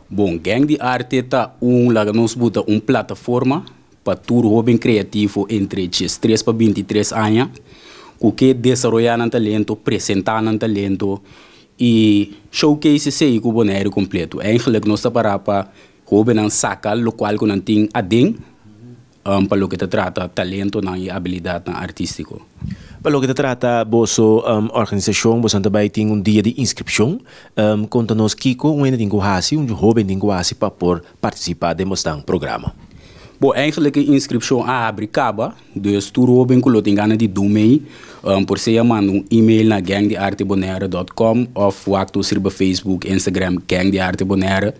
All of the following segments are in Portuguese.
Bom, Gang de Arte tá laga nos buta plataforma para todo jovem criativo entre 3 para 23 anos, o que desenvolver um talento, apresentar um talento e showcase sei que o boneiro completo. Eigenlijk nós para jovem saca lo qual que não tem adem para o que trata talento e habilidade artístico. Para o que trata bossa organização, você também tem dia de inscrição. Conta-nos Kiko, tem que jovem tem que para participar deste programa. Bom, eigenlijk a inscrição abre acaba, dus tu jovem que tem gana de domein, por se manda e-mail na gangdeartebonaire.com of waktu sirba Facebook, Instagram, Gang de Arte Bonaire.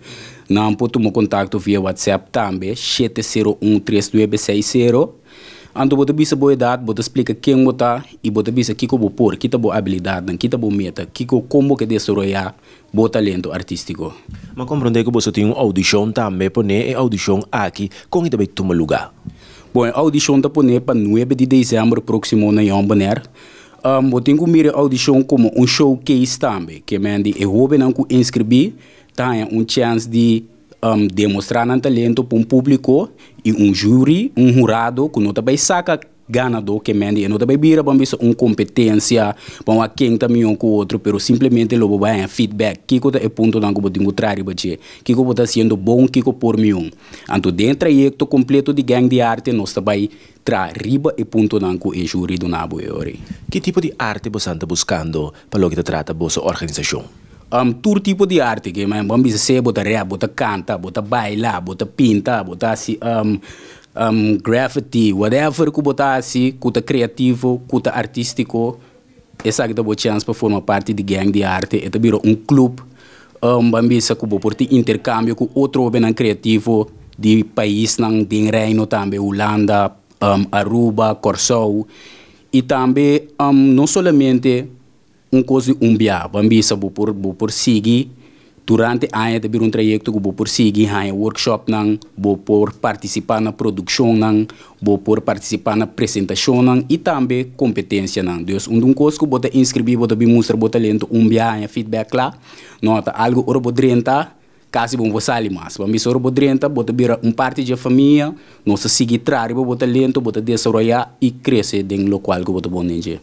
Não pode tomar contato via WhatsApp também, 7013260. Ando bota bisa boa idade, bota explica quem bota e bota bisa kiko bo por, kita bo habilidade, kita bo meta, kiko como que desenvolver bo talento artístico. Mas compreender que você tem uma audição também, pone audição aqui, com que também toma lugar. Bom, a audição tá pone para 9 de dezembro próximo na Yombaner. Eu tenho que mirar a audição como showcase também, que mande é jovem não que inscrever, tem chance de demonstrar um talento para público e júri, jurado, que não também saca ganador que mende, não também vira para competência, para quem também com o outro, pero simplesmente logo vai feedback, que é ponto não que eu tenho trário bache, que eu está sendo bom, que eu por mim. Então dentro do projeto completo de Gang de Arte, nós também traz riba e ponto não que é júri do nabo ori. Que tipo de arte você está buscando para o que trata vossa organização? Todo tipo de arte que mas vamos dizer bota rap, bota canta, bota baila, bota pinta, bota assim graffiti, whatever que bota assim, que criativo, que artístico, essa que dá boa chance para formar parte de Gang de Arte, é também clube, vamos dizer que por ter intercâmbio com outro bem criativo de país não tem reino também, Holanda, Aruba, Corsou e também não somente coisa bia, bambisa por seguir durante a de um trajeto que por seguir a workshop nang por participar na produção nang por participar na apresentação e também competência nang. Dus coisa que bota inscrever bota mostrar bota talento bia e feedback lá, nota algo orbo drenta caso bom você ali mais, vamos orbo drenta bota bira parte da família, nossa seguir trário bota talento bota desenvolver e crescer dentro do local que bota bom nenge.